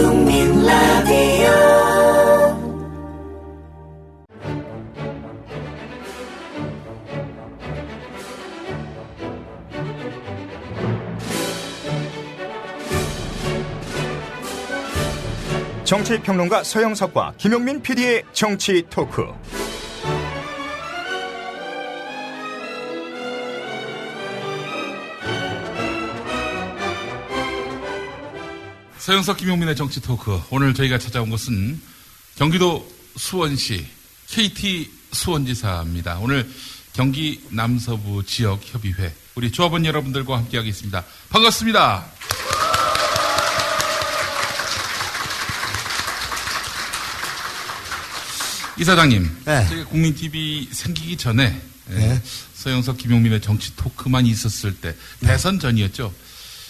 국민 라디오 정치평론가 서영석과 김용민 PD의 정치 토크. 서영석 김용민의 정치 토크. 오늘 저희가 찾아온 곳은 경기도 수원시 KT 수원지사입니다. 오늘 경기 남서부 지역협의회 우리 조합원 여러분들과 함께하겠습니다. 반갑습니다. 이사장님, 네. 저희가 국민TV 생기기 전에 네. 서영석 김용민의 정치 토크만 있었을 때 대선 전이었죠.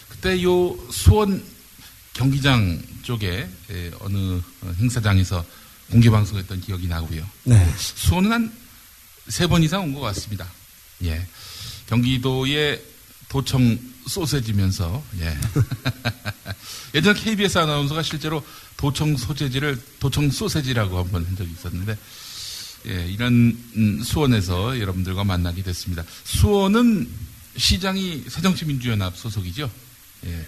그때 요 수원 경기장 쪽에 어느 행사장에서 공개방송했던 기억이 나고요. 네. 수원은 한 3번 이상 온 것 같습니다. 예. 경기도의 도청 소세지면서, 예. 예전 KBS 아나운서가 실제로 도청 소세지라고 한번 한 적이 있었는데, 예, 이런 수원에서 여러분들과 만나게 됐습니다. 수원은 시장이 새정치민주연합 소속이죠. 예.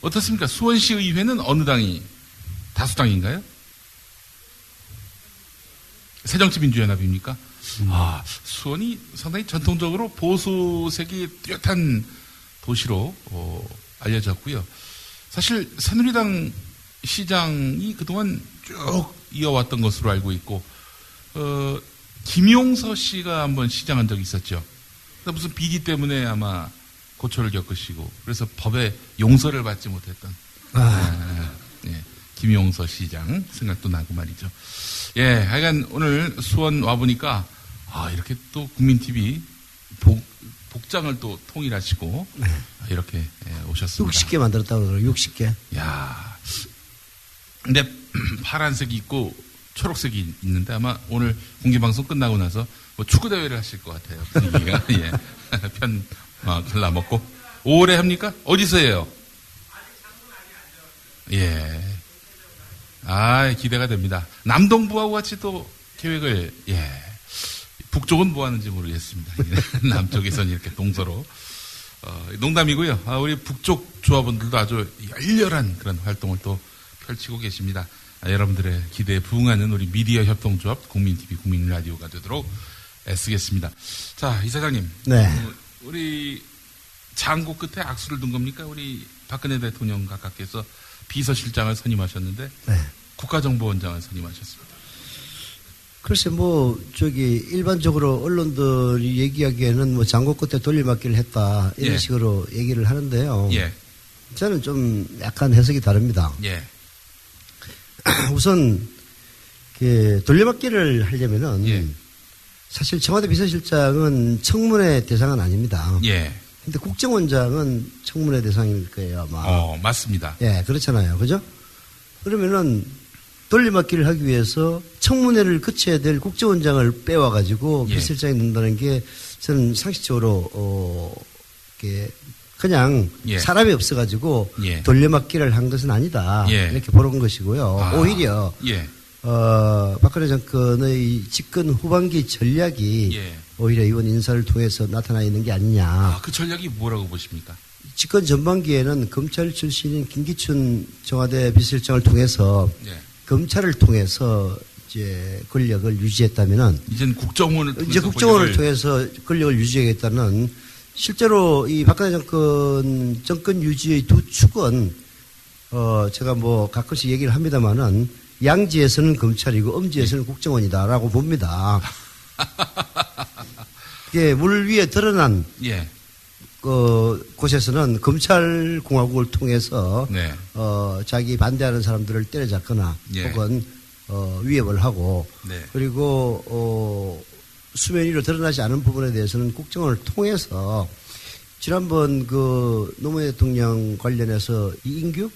어떻습니까? 수원시 의회는 어느 당이 다수당인가요? 새정치민주연합입니까? 아, 수원이 상당히 전통적으로 보수색이 뚜렷한 도시로 알려졌고요. 사실 새누리당 시장이 그동안 쭉 이어왔던 것으로 알고 있고, 김용서 씨가 한번 시장한 적이 있었죠. 무슨 비리 때문에 아마 고초를 겪으시고, 그래서 법에 용서를 받지 못했던, 예, 김용서 시장 생각도 나고 말이죠. 예, 하여간 오늘 수원 와보니까, 이렇게 또 국민TV 복장을 또 통일하시고, 네. 이렇게 오셨습니다. 60개 만들었다고 그러더라고요. 60개. 야, 근데 파란색이 있고 초록색이 있는데 아마 오늘 공개방송 끝나고 나서 뭐 축구대회를 하실 것 같아요. 분위기가. 예. 갈라먹고. 5월에 합니까? 어디서 해요? 예. 기대가 됩니다. 남동부하고 같이 또 계획을, 예. 북쪽은 뭐 하는지 모르겠습니다. 남쪽에서는 이렇게 동서로. 농담이고요. 우리 북쪽 조합원들도 아주 열렬한 그런 활동을 또 펼치고 계십니다. 여러분들의 기대에 부응하는 우리 미디어 협동조합 국민TV 국민라디오가 되도록 애쓰겠습니다. 자, 이사장님. 네. 우리 장고 끝에 악수를 둔 겁니까? 우리 박근혜 대통령 각하께서 비서실장을 선임하셨는데, 네. 국가정보원장을 선임하셨습니다. 글쎄, 일반적으로 언론들이 얘기하기에는 장고 끝에 돌려막기를 했다. 이런 예. 식으로 얘기를 하는데요. 예. 저는 좀 약간 해석이 다릅니다. 예. 우선, 돌려막기를 하려면은, 예. 사실 청와대 비서실장은 청문회 대상은 아닙니다. 예. 근데 국정원장은 청문회 대상일 거예요, 아마. 맞습니다. 예, 그렇잖아요. 그죠? 그러면은, 돌려막기를 하기 위해서 청문회를 거쳐야 될 국정원장을 빼와가지고 예. 비서실장이 넣는다는 게 저는 상식적으로, 그냥 예. 사람이 없어가지고 예. 돌려막기를 한 것은 아니다. 예. 이렇게 보는 것이고요. 오히려, 예. 박근혜 정권의 집권 후반기 전략이 예. 오히려 이번 인사를 통해서 나타나 있는 게 아니냐. 그 전략이 뭐라고 보십니까? 집권 전반기에는 검찰 출신인 김기춘 청와대 비서실장을 통해서 예. 검찰을 통해서 이제 권력을 유지했다면은 이제는 국정원을 통해서 이제 국정원을 통해서 권력을 유지하겠다는 실제로 이 박근혜 정권 유지의 두 축은 제가 가끔씩 얘기를 합니다만은 양지에서는 검찰이고 엄지에서는 국정원이다라고 봅니다. 이게 물 위에 드러난 예. 곳에서는 검찰공화국을 통해서 네. 자기 반대하는 사람들을 때려잡거나 예. 혹은 위협을 하고 네. 그리고 수면 위로 드러나지 않은 부분에 대해서는 국정원을 통해서 지난번 노무현 대통령 관련해서 이인규?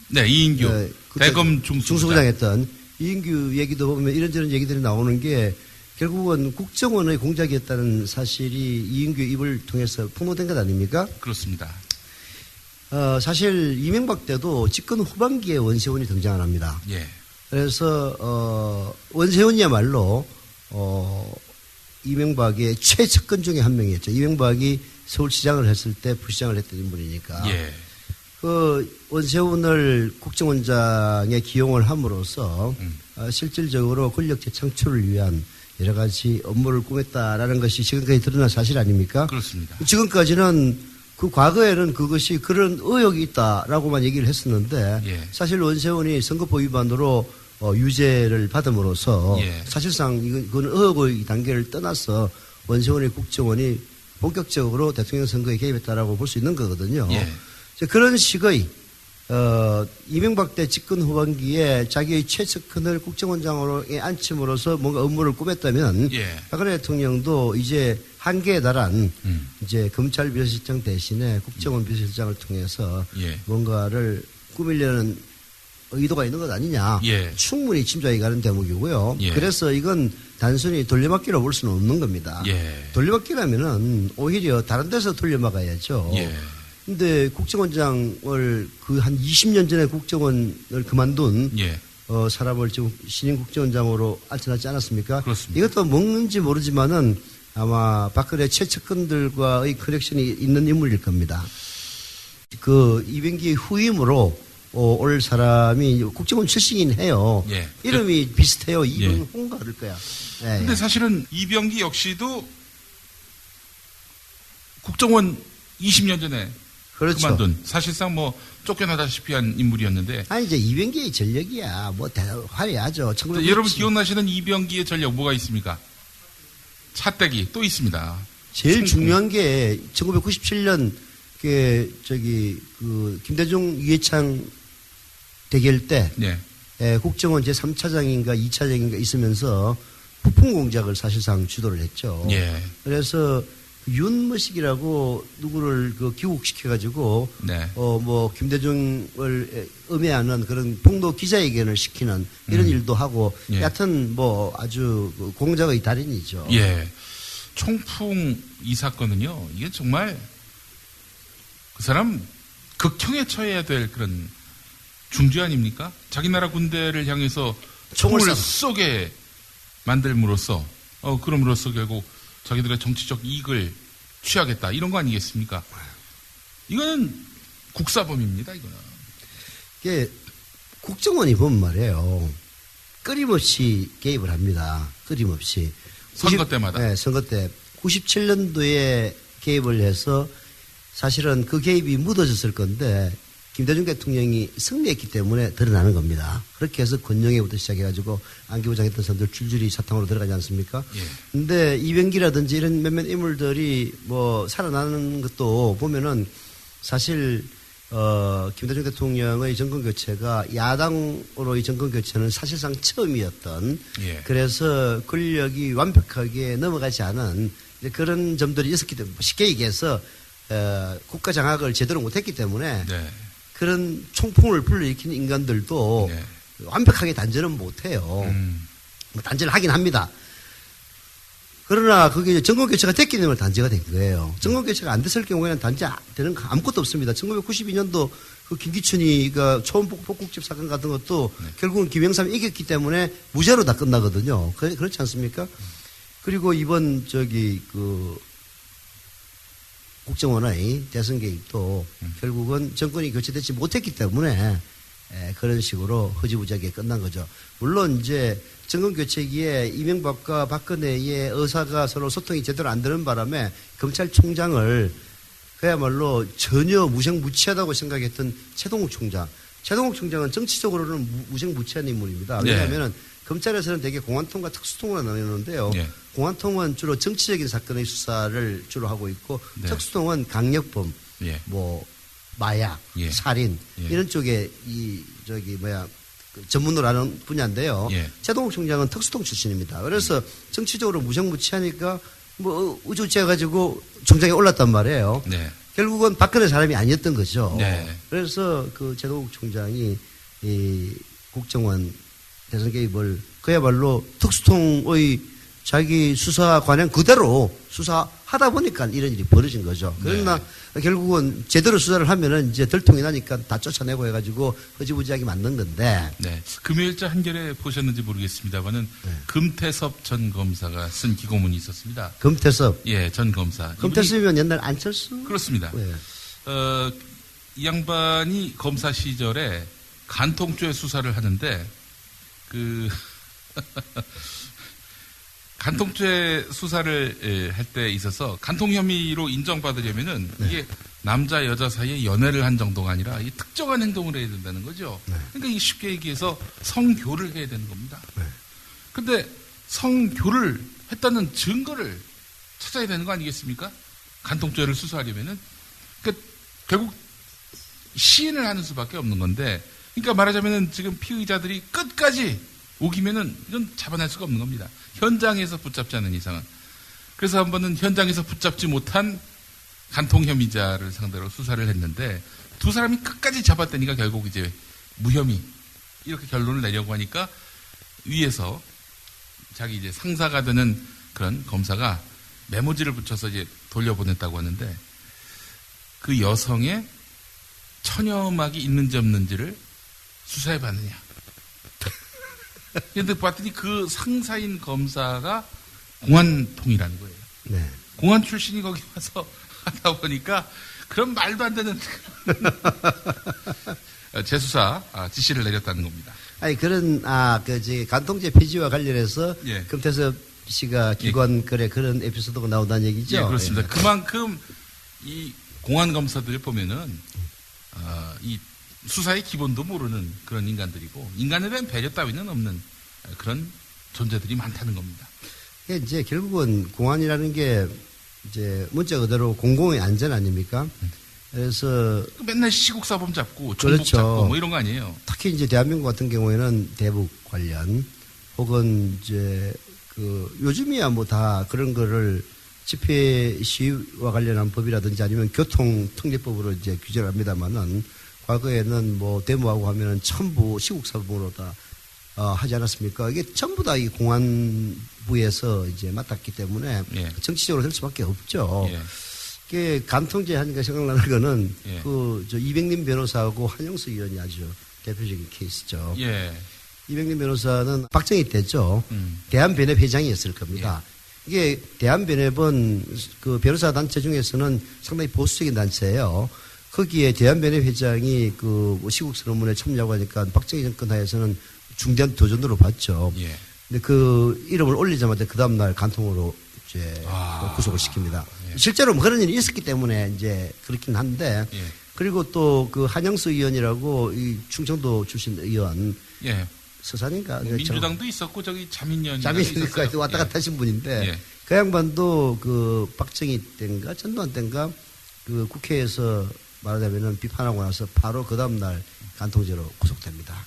네, 이인규. 대검 중수부장 했던 이인규 얘기도 보면 이런저런 얘기들이 나오는 게 결국은 국정원의 공작이었다는 사실이 이인규 입을 통해서 폭로된 것 아닙니까? 그렇습니다. 사실 이명박 때도 집권 후반기에 원세훈이 등장을 합니다. 예. 그래서 원세훈이야말로 이명박의 최측근 중에 한 명이었죠. 이명박이 서울시장을 했을 때 부시장을 했던 인물이니까. 예. 그 원세훈을 국정원장에 기용을 함으로써 실질적으로 권력 재창출을 위한 여러 가지 업무를 꾸몄다라는 것이 지금까지 드러난 사실 아닙니까? 그렇습니다. 지금까지는 그 과거에는 그것이 그런 의혹이 있다라고만 얘기를 했었는데 예. 사실 원세훈이 선거법 위반으로 유죄를 받음으로써 예. 사실상 이건 의혹의 단계를 떠나서 원세훈의 국정원이 본격적으로 대통령 선거에 개입했다라고 볼 수 있는 거거든요. 예. 그런 식의 이명박 때 집권 후반기에 자기의 최측근을 국정원장으로 앉힘으로써 뭔가 업무를 꾸몄다면 예. 박근혜 대통령도 이제 한계에 달한 이제 검찰 비서실장 대신에 국정원 비서실장을 통해서 예. 뭔가를 꾸미려는 의도가 있는 것 아니냐. 예. 충분히 짐작이 가는 대목이고요. 예. 그래서 이건 단순히 돌려막기로 볼 수는 없는 겁니다. 예. 돌려막기라면은 오히려 다른 데서 돌려막아야죠. 예. 근데 국정원장을 그 한 20년 전에 국정원을 그만둔 예. 사람을 지금 신임 국정원장으로 앉혀놨지 않았습니까? 그렇습니다. 이것도 뭔지 모르지만은 아마 박근혜 최측근들과의 커넥션이 있는 인물일 겁니다. 그 이병기 후임으로 올 사람이 국정원 출신이긴 해요. 예. 이름이 비슷해요. 이병호인가 그럴 거야. 예, 근데 예. 사실은 이병기 역시도 국정원 20년 전에 그렇죠. 그만둔 사실상 뭐 쫓겨나다시피 한 인물이었는데 아니 이제 이병기의 전력이야. 뭐 화려하죠. 여러분 기억나시는 이병기의 전력 뭐가 있습니까? 차떼기 또 있습니다. 제일 중요한 게 1997년 김대중 이해창 대결 때 네. 국정원 제3차장인가 2차장인가 있으면서 부품 공작을 사실상 주도를 했죠. 예. 그래서 윤머식이라고 누구를 귀국시켜가지고 네. 김대중을 음해하는 그런 폭로 기자회견을 시키는 이런 일도 하고 예. 여하튼 뭐 아주 공작의 달인이죠. 예. 총풍 이 사건은요, 이게 정말 그 사람 극형에 처해야 될 그런 중죄 아닙니까? 자기 나라 군대를 향해서 총을 쏘게 만들므로써, 그럼으로써 결국 자기들의 정치적 이익을 취하겠다. 이런 거 아니겠습니까? 이거는 국사범입니다, 이거는. 이게 국정원이 보면 말이에요. 끊임없이 개입을 합니다. 끊임없이. 선거 때마다. 네, 선거 때. 97년도에 개입을 해서 사실은 그 개입이 묻어졌을 건데 김대중 대통령이 승리했기 때문에 드러나는 겁니다. 그렇게 해서 권영애부터 시작해가지고 안기부장했던 사람들 줄줄이 사탕으로 들어가지 않습니까? 예. 근데 이병기라든지 이런 몇몇 인물들이 뭐 살아나는 것도 보면은 사실 김대중 대통령의 정권 교체가 야당으로의 정권 교체는 사실상 처음이었던 예. 그래서 권력이 완벽하게 넘어가지 않은 그런 점들이 있었기 때문에 쉽게 얘기해서 국가 장악을 제대로 못했기 때문에 네. 그런 총풍을 불러일으키는 인간들도 네. 완벽하게 단절은 못해요. 뭐 단절을 하긴 합니다. 그러나 그게 정권 교체가 됐기 때문에 단죄가 된 거예요. 정권 교체가 안 됐을 경우에는 단죄되는 거 아무것도 없습니다. 1992년도 그 김기춘이가 초원 복국집 사건 같은 것도 결국은 김영삼이 이겼기 때문에 무죄로 다 끝나거든요. 그렇지 않습니까? 그리고 이번 국정원의 대선 개입도 결국은 정권이 교체되지 못했기 때문에 그런 식으로 허지부지하게 끝난 거죠. 물론 이제 정권 교체기에 이명박과 박근혜의 의사가 서로 소통이 제대로 안 되는 바람에 검찰총장을 그야말로 전혀 무색무취하다고 생각했던 최동욱 총장. 최동욱 총장은 정치적으로는 무색무취한 인물입니다. 왜냐하면 검찰에서는 대개 공안통과 특수통으로 나뉘는데요. 네. 공안통은 주로 정치적인 사건의 수사를 주로 하고 있고 네. 특수통은 강력범, 예. 뭐 마약, 예. 살인 예. 이런 쪽에 전문으로 하는 분야인데요. 예. 최동욱 총장은 특수통 출신입니다. 그래서 정치적으로 무색무취하니까 뭐 우주째 가지고 총장에 올랐단 말이에요. 네. 결국은 박근혜 사람이 아니었던 거죠. 네. 그래서 그 최동욱 총장이 이 국정원 대선 개입을 그야말로 특수통의 자기 수사 관행 그대로 수사하다 보니까 이런 일이 벌어진 거죠. 그러나 결국은 제대로 수사를 하면은 이제 들통이 나니까 다 쫓아내고 해가지고 허지부지하게 만든 건데. 네. 금요일자 한겨레 보셨는지 모르겠습니다만은 네. 금태섭 전 검사가 쓴 기고문이 있었습니다. 금태섭. 예, 전 검사. 금태섭이면 옛날 안철수? 그렇습니다. 네. 이 양반이 검사 시절에 간통죄 수사를 하는데 간통죄 수사를 할 때 있어서 간통 혐의로 인정받으려면은 이게 남자 여자 사이에 연애를 한 정도가 아니라 이 특정한 행동을 해야 된다는 거죠. 그러니까 이게 쉽게 얘기해서 성교를 해야 되는 겁니다. 근데 성교를 했다는 증거를 찾아야 되는 거 아니겠습니까? 간통죄를 수사하려면은 그러니까 결국 시인을 하는 수밖에 없는 건데, 그러니까 말하자면은 지금 피의자들이 끝까지 우기면은 이건 잡아낼 수가 없는 겁니다. 현장에서 붙잡지 않은 이상은. 그래서 한 번은 현장에서 붙잡지 못한 간통 혐의자를 상대로 수사를 했는데 두 사람이 끝까지 잡았다니까 결국 이제 무혐의 이렇게 결론을 내려고 하니까 위에서 자기 이제 상사가 되는 그런 검사가 메모지를 붙여서 이제 돌려보냈다고 하는데 그 여성의 처녀음악이 있는지 없는지를 수사해 봤느냐. 근데 봤더니 그 상사인 검사가 공안통이라는 거예요. 네. 공안 출신이 거기 와서 하다 보니까 그런 말도 안 되는 재수사 지시를 내렸다는 겁니다. 아니, 그런, 간통죄 폐지와 관련해서 예. 금태섭 씨가 기관 그런 에피소드가 나온다는 얘기죠? 예, 그렇습니다. 예. 그만큼 이 공안 검사들 보면은, 이 수사의 기본도 모르는 그런 인간들이고, 인간에 대한 배려 따위는 없는 그런 존재들이 많다는 겁니다. 이게 이제 결국은 공안이라는 게 이제 문자 그대로 공공의 안전 아닙니까? 그래서 맨날 시국사범 잡고, 종북 그렇죠. 잡고, 뭐 이런 거 아니에요. 특히 이제 대한민국 같은 경우에는 대북 관련 혹은 이제 요즘이야 뭐 다 그런 거를 집회 시위와 관련한 법이라든지 아니면 교통특례법으로 이제 규제를 합니다만은 과거에는 뭐 데모하고 하면은 전부 시국사범으로 다 하지 않았습니까? 이게 전부 다 이 공안부에서 이제 맡았기 때문에 예. 정치적으로 될 수밖에 없죠. 예. 이게 간통죄 하니까 생각나는 거는 예. 이백림 변호사하고 한영수 의원이 아주 대표적인 케이스죠. 예. 이백림 변호사는 박정희 때죠. 대한변협 회장이었을 겁니다. 이게 대한변협은 그 변호사 단체 중에서는 상당히 보수적인 단체예요. 거기에 대한변협 회장이 시국 선언문에 참여하고 하니까 박정희 정권 하에서는 중대한 도전으로 봤죠. 예. 근데 그 이름을 올리자마자 그 다음날 간통으로 이제 구속을 시킵니다. 예. 실제로 뭐 그런 일이 있었기 때문에 이제 그렇긴 한데 예. 그리고 또 그 한영수 의원이라고 이 충청도 출신 의원 예. 서산인가 민주당도 있었고 저기 자민련이 자민련까지 왔다 갔다 하신 분인데 예. 그 양반도 그 박정희 때인가 전두환 때인가 그 국회에서 말하자면은 비판하고 나서 바로 그 다음날 간통죄로 구속됩니다.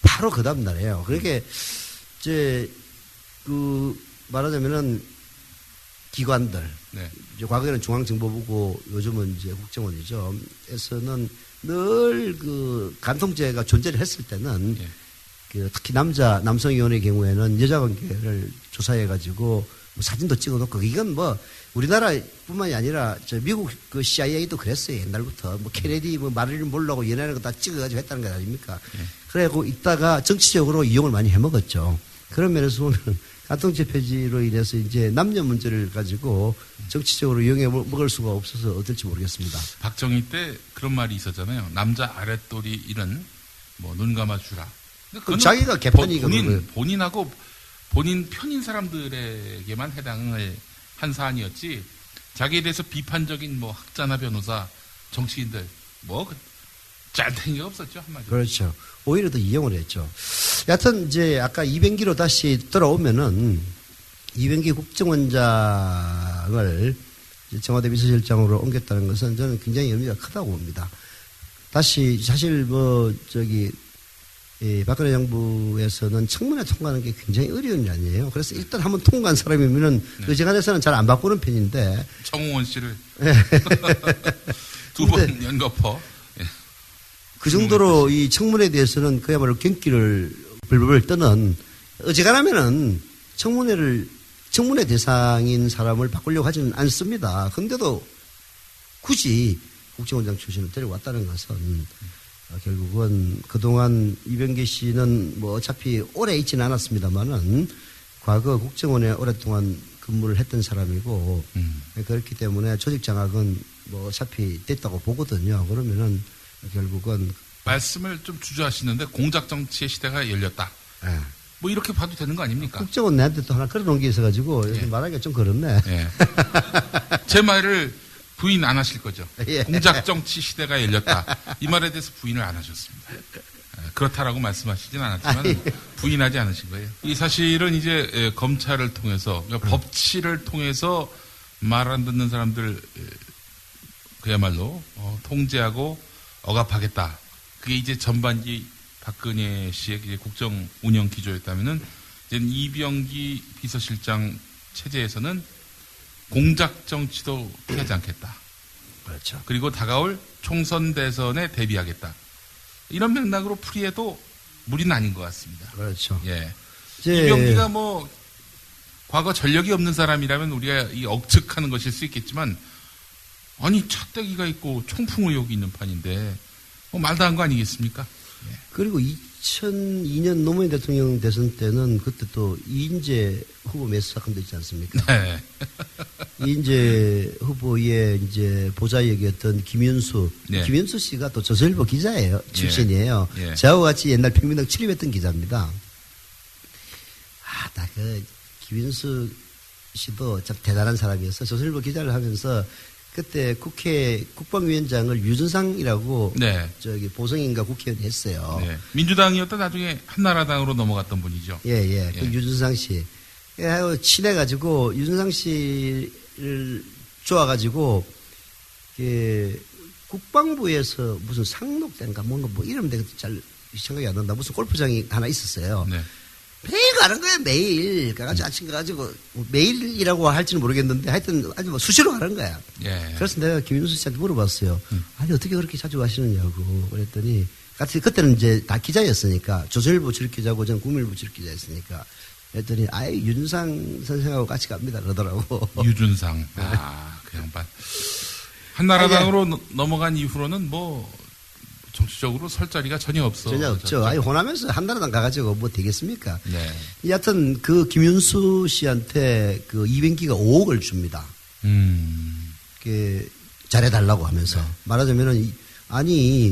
바로 그 다음날이에요. 그러니까 이제 말하자면은 기관들, 네. 이제 과거에는 중앙정보부고 요즘은 이제 국정원이죠. 에서는 늘 간통죄가 존재를 했을 때는 예. 특히 남성 의원의 경우에는 여자 관계를 조사해가지고 뭐 사진도 찍어놓고 이건 뭐 우리나라뿐만이 아니라 미국 CIA도 그랬어요. 옛날부터 뭐 케네디 마릴린 몰라고 연애하는 거 다 찍어가지고 했다는 거 아닙니까? 그래갖고 있다가 정치적으로 이용을 많이 해먹었죠. 그런 면에서 보면 간통죄 폐지로 인해서 이제 남녀 문제를 가지고 정치적으로 이용해 먹을 수가 없어서 어떨지 모르겠습니다. 박정희 때 그런 말이 있었잖아요. 남자 아랫돌이 이런 뭐 눈 감아주라. 그럼 자기가 개판이 본인하고 본인 편인 사람들에게만 해당을 한 사안이었지 자기에 대해서 비판적인 뭐 학자나 변호사, 정치인들 짤탱이가 없었죠 한마디로. 그렇죠. 오히려 더 이용을 했죠. 여하튼 이제 아까 이병기로 다시 돌아오면은 이병기 국정원장을 청와대 비서실장으로 옮겼다는 것은 저는 굉장히 의미가 크다고 봅니다. 다시 사실 박근혜 정부에서는 청문회 통과하는 게 굉장히 어려운 일 아니에요. 그래서 일단 한번 통과한 사람이면은 의정안에서는 잘 안 바꾸는 편인데. 정홍원 씨를 두 번 연거퍼. 그 정도로 이 청문회에 대해서는 그야말로 경기를 벌벌 떠는 어지간하면은 청문회 대상인 사람을 바꾸려고 하지는 않습니다. 그런데도 굳이 국정원장 출신을 데려왔다는 것은 결국은 그동안 이병기 씨는 뭐 어차피 오래 있지는 않았습니다만은 과거 국정원에 오랫동안 근무를 했던 사람이고 그렇기 때문에 조직 장악은 뭐 어차피 됐다고 보거든요. 그러면은 결국은 말씀을 좀 주저하시는데 공작 정치의 시대가 열렸다. 예. 뭐 이렇게 봐도 되는 거 아닙니까? 국정원 내한테 또 하나 걸어놓은 게 있어가지고 예. 말하기가 좀 그렇네. 예. 제 말을 부인 안 하실 거죠. 예. 공작 정치 시대가 열렸다. 이 말에 대해서 부인을 안 하셨습니다. 그렇다라고 말씀하시진 않았지만 부인하지 않으신 거예요. 이 사실은 이제 검찰을 통해서 그러니까 법치를 통해서 말 안 듣는 사람들 그야말로 통제하고 억압하겠다. 그게 이제 전반기 박근혜 씨의 이제 국정 운영 기조였다면은 이제 이병기 비서실장 체제에서는 공작 정치도 피하지 않겠다. 그렇죠. 그리고 다가올 총선 대선에 대비하겠다. 이런 맥락으로 풀이해도 무리는 아닌 것 같습니다. 그렇죠. 예. 이제 이병기가 뭐 과거 전력이 없는 사람이라면 우리가 이 억측하는 것일 수 있겠지만 아니 찻대기가 있고 총풍 의혹이 있는 판인데 뭐 말도 안 거 아니겠습니까? 예. 그리고 2002년 노무현 대통령 대선 때는 그때 또 이인재 후보 매수 사건도 있지 않습니까? 네. 이인재 후보의 이제 보좌역이었던 김윤수, 네. 김윤수 씨가 또 조선일보 기자예요, 출신이에요. 예. 저하고 같이 옛날 평민당 출입했던 기자입니다. 나 김윤수 씨도 참 대단한 사람이어서 조선일보 기자를 하면서 그때 국회 국방위원장을 유준상이라고 네. 보성인가 국회의원이 했어요. 네. 민주당이었다 나중에 한나라당으로 넘어갔던 분이죠. 예. 그 유준상 씨. 친해가지고 유준상 씨를 좋아가지고 국방부에서 무슨 상록대인가 뭔가 뭐 이름 내가 잘 생각이 안 난다. 무슨 골프장이 하나 있었어요. 네. 매일 가는 거예요, 매일. 가가지고 아침 가가지고 매일이라고 할지는 모르겠는데 하여튼 아주 뭐 수시로 가는 거야. 예. 그래서 내가 김윤수 씨한테 물어봤어요. 아니, 어떻게 그렇게 자주 가시느냐고. 그랬더니 같이 그때는 이제 다 기자였으니까 조선일보 출입기자고 전 국민일보 출입기자였으니까 그랬더니 아예 윤상 선생하고 같이 갑니다. 그러더라고. 유준상. 그 양반. 한나라당으로 넘어간 이후로는 뭐 정치적으로 설 자리가 전혀 없어. 전혀 없죠. 아니, 호남에서 한나라당 가가지고 뭐 되겠습니까? 네. 여하튼 그 김윤수 씨한테 그 이병기가 5억을 줍니다. 잘해달라고 하면서. 네. 말하자면은,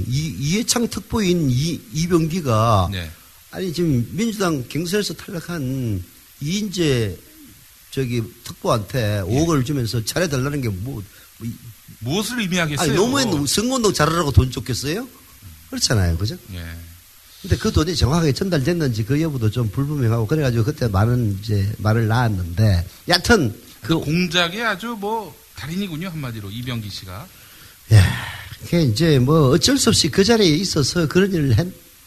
이해창 특보인 이병기가, 네. 아니, 지금 민주당 경선에서 탈락한 이인재 특보한테 5억을 주면서 잘해달라는 게 무엇을 의미하겠어요? 아니, 노무현 선거운동 잘하라고 돈 줬겠어요? 그렇잖아요. 그죠? 예. 근데 그 돈이 정확하게 전달됐는지 그 여부도 좀 불분명하고 그래가지고 그때 많은 이제 말을 낳았는데 여하튼 그 공작의 아주 뭐 달인이군요. 한마디로 이병기 씨가. 그게 이제 뭐 어쩔 수 없이 그 자리에 있어서 그런 일을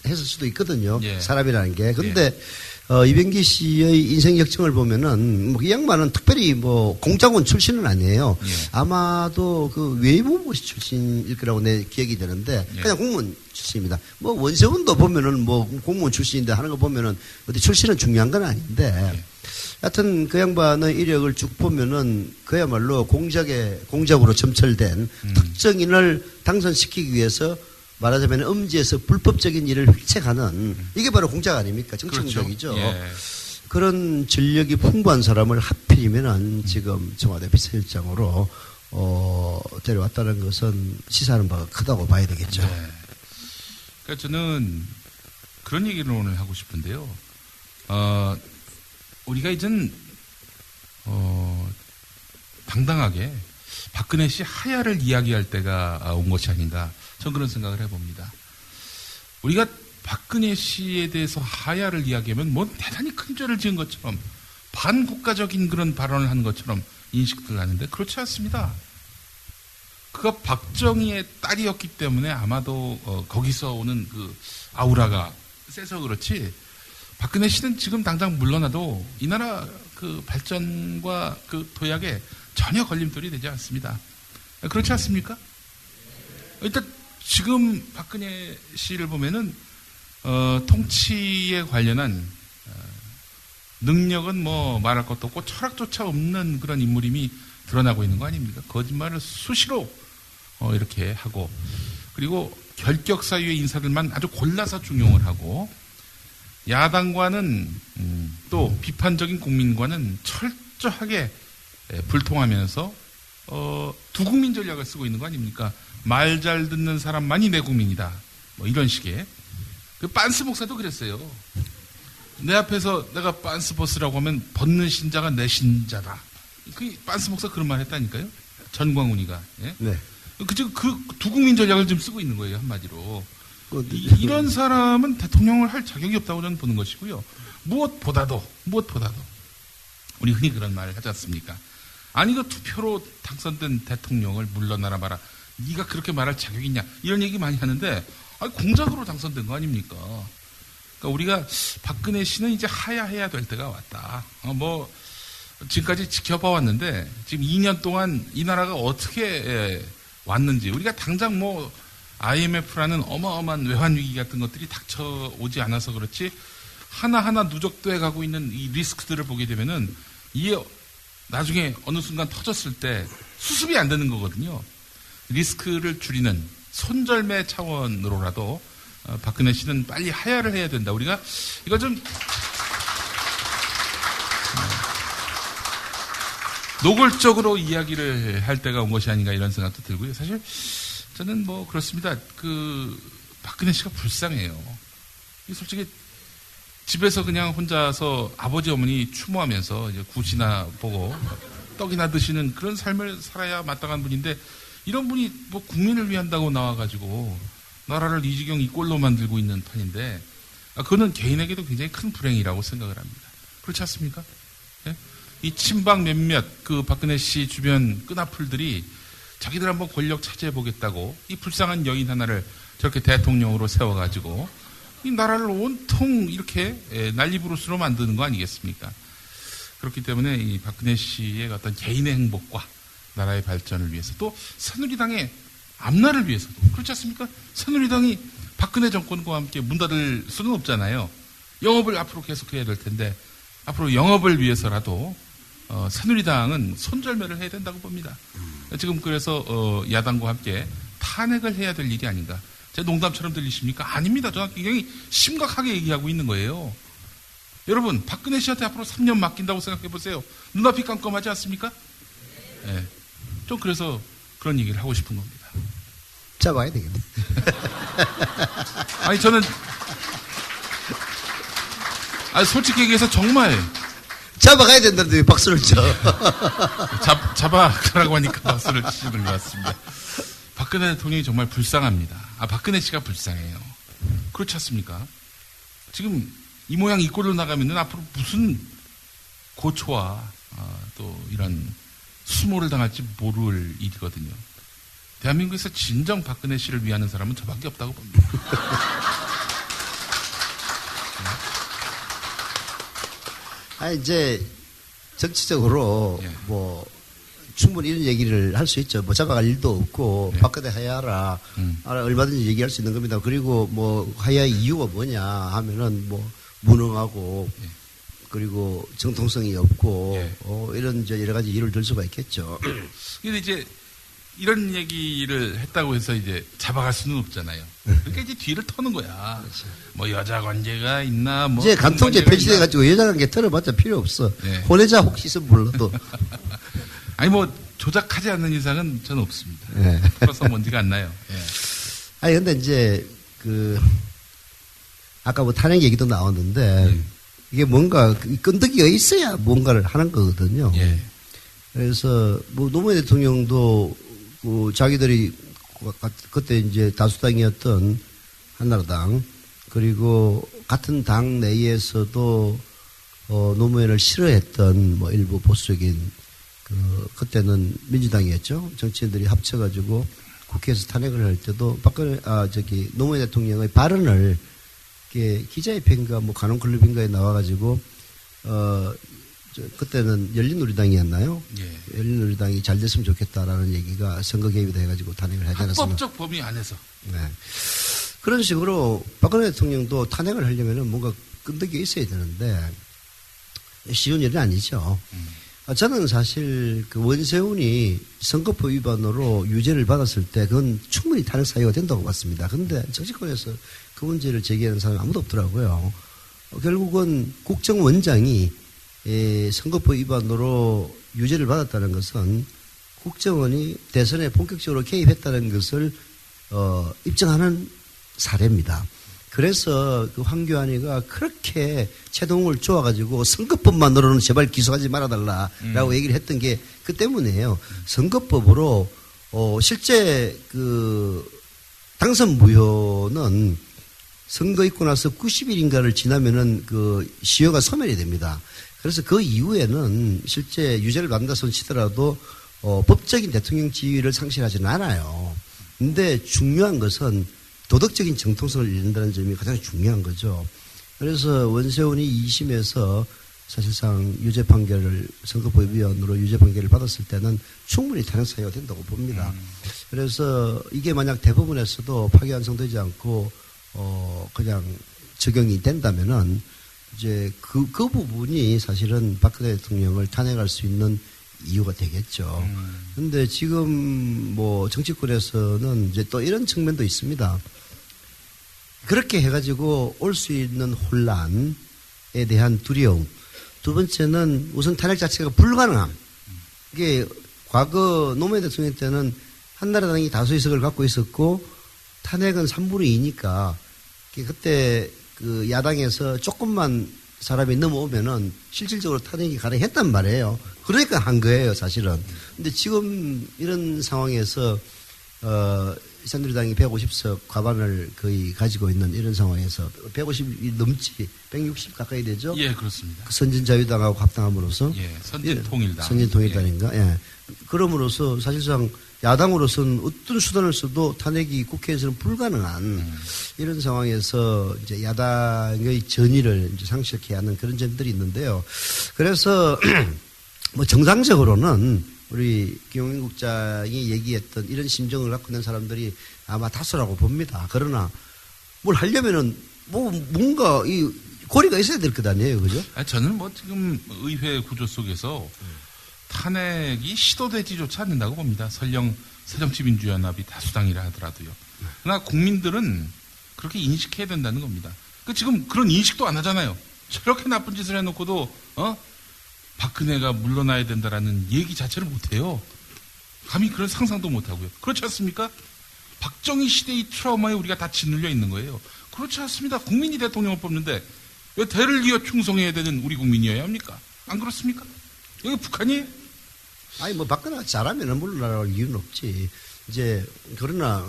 했을 수도 있거든요. 예. 사람이라는 게. 근데 이병기 씨의 인생 역정을 보면은 뭐 이 양반은 특별히 뭐 공작원 출신은 아니에요. 예. 아마도 그 외무부 출신일 거라고 내 기억이 되는데 예. 그냥 공무원 출신입니다. 뭐 원세훈도 보면은 뭐 공무원 출신인데 하는 거 보면은 어디 출신은 중요한 건 아닌데 예. 하여튼 그 양반의 이력을 쭉 보면은 그야말로 공작으로 점철된 특정인을 당선시키기 위해서 말하자면 음지에서 불법적인 일을 획책하는 이게 바로 공작 아닙니까? 정치 그렇죠. 공작이죠. 예. 그런 전력이 풍부한 사람을 하필이면은 지금 청와대 비서실장으로 데려왔다는 것은 시사하는 바가 크다고 봐야 되겠죠. 네. 그러니까 저는 그런 얘기를 오늘 하고 싶은데요. 우리가 이젠 당당하게 박근혜 씨 하야를 이야기할 때가 온 것이 아닌가. 전 그런 생각을 해봅니다. 우리가 박근혜 씨에 대해서 하야를 이야기하면 뭐 대단히 큰 죄를 지은 것처럼 반국가적인 그런 발언을 하는 것처럼 인식들 하는데 그렇지 않습니다. 그가 박정희의 딸이었기 때문에 아마도 거기서 오는 그 아우라가 세서 그렇지 박근혜 씨는 지금 당장 물러나도 이 나라 그 발전과 그 도약에 전혀 걸림돌이 되지 않습니다. 그렇지 않습니까? 일단 지금 박근혜 씨를 보면은 통치에 관련한 능력은 뭐 말할 것도 없고 철학조차 없는 그런 인물임이 드러나고 있는 거 아닙니까? 거짓말을 수시로 이렇게 하고, 그리고 결격 사유의 인사들만 아주 골라서 중용을 하고, 야당과는 또 비판적인 국민과는 철저하게 불통하면서 두국민 전략을 쓰고 있는 거 아닙니까? 말 잘 듣는 사람만이 내 국민이다. 뭐 이런 식의. 그 빤스 목사도 그랬어요. 내 앞에서 내가 빤스 보스라고 하면 벗는 신자가 내 신자다. 그 빤스 목사 그런 말 했다니까요. 전광훈이가. 예? 네. 그 두국민 전략을 좀 쓰고 있는 거예요, 한마디로. 이런 사람은 대통령을 할 자격이 없다고 저는 보는 것이고요. 무엇보다도 우리 흔히 그런 말을 하지 않습니까? 아니 그 투표로 당선된 대통령을 물러나라 봐라. 네가 그렇게 말할 자격이 있냐? 이런 얘기 많이 하는데 공작으로 당선된 거 아닙니까? 그러니까 우리가 박근혜 씨는 이제 하야해야 될 때가 왔다. 뭐 지금까지 지켜봐 왔는데 지금 2년 동안 이 나라가 어떻게 왔는지 우리가 당장 뭐 IMF라는 어마어마한 외환 위기 같은 것들이 닥쳐오지 않아서 그렇지 하나하나 누적돼 가고 있는 이 리스크들을 보게 되면은 이게 나중에 어느 순간 터졌을 때 수습이 안 되는 거거든요. 리스크를 줄이는 손절매 차원으로라도 박근혜 씨는 빨리 하야를 해야 된다. 우리가 이거 좀 노골적으로 이야기를 할 때가 온 것이 아닌가 이런 생각도 들고요. 사실 저는 뭐 그렇습니다. 박근혜 씨가 불쌍해요. 솔직히 집에서 그냥 혼자서 아버지 어머니 추모하면서 이제 굿이나 보고 떡이나 드시는 그런 삶을 살아야 마땅한 분인데 이런 분이 뭐 국민을 위한다고 나와가지고 나라를 이 지경 이 꼴로 만들고 있는 판인데 그거는 개인에게도 굉장히 큰 불행이라고 생각을 합니다. 그렇지 않습니까? 예? 이 친박 몇몇 박근혜 씨 주변 끈앞풀들이 자기들 한번 권력 차지해보겠다고 이 불쌍한 여인 하나를 저렇게 대통령으로 세워가지고 이 나라를 온통 이렇게 난리부르스로 만드는 거 아니겠습니까? 그렇기 때문에 이 박근혜 씨의 어떤 개인의 행복과 나라의 발전을 위해서 또 새누리당의 앞날을 위해서도 그렇지 않습니까? 새누리당이 박근혜 정권과 함께 문 닫을 수는 없잖아요. 영업을 앞으로 계속해야 될 텐데 앞으로 영업을 위해서라도 새누리당은 손절매를 해야 된다고 봅니다. 지금 그래서 야당과 함께 탄핵을 해야 될 일이 아닌가. 제 농담처럼 들리십니까? 아닙니다. 저는 굉장히 심각하게 얘기하고 있는 거예요. 여러분 박근혜 씨한테 앞으로 3년 맡긴다고 생각해 보세요. 눈앞이 깜깜하지 않습니까? 네. 좀 그래서 그런 얘기를 하고 싶은 겁니다. 잡아야 되겠네. 아니 저는 솔직히 얘기해서 정말 잡아가야 된다는데 왜 박수를 쳐? 잡아가라고 하니까 박수를 치시는 것 같습니다. 박근혜 대통령이 정말 불쌍합니다. 박근혜 씨가 불쌍해요. 그렇지 않습니까? 지금 이 모양 이 꼴로 나가면은 앞으로 무슨 고초와 또 이런 수모를 당할지 모를 일이거든요. 대한민국에서 진정 박근혜 씨를 위하는 사람은 저밖에 없다고 봅니다. 이제 정치적으로 예. 뭐 충분히 이런 얘기를 할 수 있죠. 뭐 잡아갈 일도 없고 예. 박근혜 하야라 얼마든지 얘기할 수 있는 겁니다. 그리고 뭐 하야의 이유가 뭐냐 하면은 뭐 무능하고 예. 그리고 정통성이 없고 예. 이런 이제 여러 가지 이유를 들 수가 있겠죠. 근데 이제 이런 얘기를 했다고 해서 이제 잡아갈 수는 없잖아요. 그러니까 이제 뒤를 터는 거야. 그렇죠. 뭐 여자 관계가 있나 뭐 이제 간통죄 폐지돼가지고 여자 관계 털어봤자 필요 없어. 네. 혼외자 혹시 있으면 몰라도. 아니 뭐 조작하지 않는 이상은 저는 없습니다. 네. 털어서 먼지가 안 나요. 예. 근데 이제 아까 뭐 탄핵 얘기도 나왔는데 이게 뭔가 끈덕이가 있어야 뭔가를 하는 거거든요. 예. 그래서 뭐 노무현 대통령도 자기들이 그때 이제 다수당이었던 한나라당 그리고 같은 당 내에서도 노무현을 싫어했던 뭐 일부 보수적인 그때는 민주당이었죠. 정치인들이 합쳐가지고 국회에서 탄핵을 할 때도 노무현 대통령의 발언을 기자협회인가 뭐 간호클럽인가에 나와가지고 그때는 열린우리당이었나요? 예. 열린우리당이 잘 됐으면 좋겠다라는 얘기가 선거 개입이 해가지고 탄핵을 하지 않았습니까? 합법적 범위 안에서. 네. 그런 식으로 박근혜 대통령도 탄핵을 하려면은 뭔가 끈덕이 있어야 되는데 쉬운 일은 아니죠. 저는 사실 그 원세훈이 선거법 위반으로 유죄를 받았을 때 그건 충분히 탄핵 사유가 된다고 봤습니다. 그런데 정치권에서 그 문제를 제기하는 사람이 아무도 없더라고요. 결국은 국정원장이 선거법 위반으로 유죄를 받았다는 것은 국정원이 대선에 본격적으로 개입했다는 것을 입증하는 사례입니다. 그래서 그 황교안이가 그렇게 최동욱을 쪼아가지고 선거법만으로는 제발 기소하지 말아달라라고 얘기를 했던 게 그 때문이에요. 선거법으로 실제 그 당선 무효는 선거 있고 나서 90일인가를 지나면은 그 시효가 소멸이 됩니다. 그래서 그 이후에는 실제 유죄를 받는다 손 치더라도 법적인 대통령 지위를 상실하지는 않아요. 근데 중요한 것은 도덕적인 정통성을 잃는다는 점이 가장 중요한 거죠. 그래서 원세훈이 2심에서 사실상 유죄 판결을 선거법 위반으로 유죄 판결을 받았을 때는 충분히 탄핵 사유가 된다고 봅니다. 그래서 이게 만약 대법원에서도 파기환송되지 않고 그냥 적용이 된다면은 이제 그 부분이 사실은 박근혜 대통령을 탄핵할 수 있는 이유가 되겠죠. 그런데 지금 뭐 정치권에서는 이제 또 이런 측면도 있습니다. 그렇게 해가지고 올 수 있는 혼란에 대한 두려움. 두 번째는 우선 탄핵 자체가 불가능함. 이게 과거 노무현 대통령 때는 한나라당이 다수의석을 갖고 있었고 탄핵은 3분의 2니까 그때 그 야당에서 조금만 사람이 넘어오면은 실질적으로 탄핵이 가능했단 말이에요. 그러니까 한 거예요, 사실은. 근데 지금 이런 상황에서, 새누리당이 150석 과반을 거의 가지고 있는 이런 상황에서 150이 넘지 160 가까이 되죠? 예, 그렇습니다. 선진자유당하고 합당함으로써. 예, 선진통일당. 선진통일당인가? 예. 그럼으로써 사실상 야당으로서는 어떤 수단을 써도 탄핵이 국회에서는 불가능한 이런 상황에서 이제 야당의 전의를 이제 상실케 하는 그런 점들이 있는데요. 그래서 뭐 정상적으로는 우리 김용민 국장이 얘기했던 이런 심정을 갖고 있는 사람들이 아마 다수라고 봅니다. 그러나 뭘 하려면은 뭐 뭔가 이 고리가 있어야 될 것 아니에요, 그죠? 저는 뭐 지금 의회 구조 속에서 탄핵이 시도되지조차 않는다고 봅니다. 설령 새정치민주연합이 다수당이라 하더라도요. 그러나 국민들은 그렇게 인식해야 된다는 겁니다. 지금 그런 인식도 안 하잖아요. 저렇게 나쁜 짓을 해놓고도 박근혜가 물러나야 된다라는 얘기 자체를 못해요. 감히 그런 상상도 못하고요. 그렇지 않습니까? 박정희 시대의 트라우마에 우리가 다 짓눌려 있는 거예요. 그렇지 않습니다. 국민이 대통령을 뽑는데 왜 대를 이어 충성해야 되는 우리 국민이어야 합니까? 안 그렇습니까? 여기 북한이? 아니, 뭐, 박근혜가 잘하면은 물러나갈 이유는 없지. 이제, 그러나,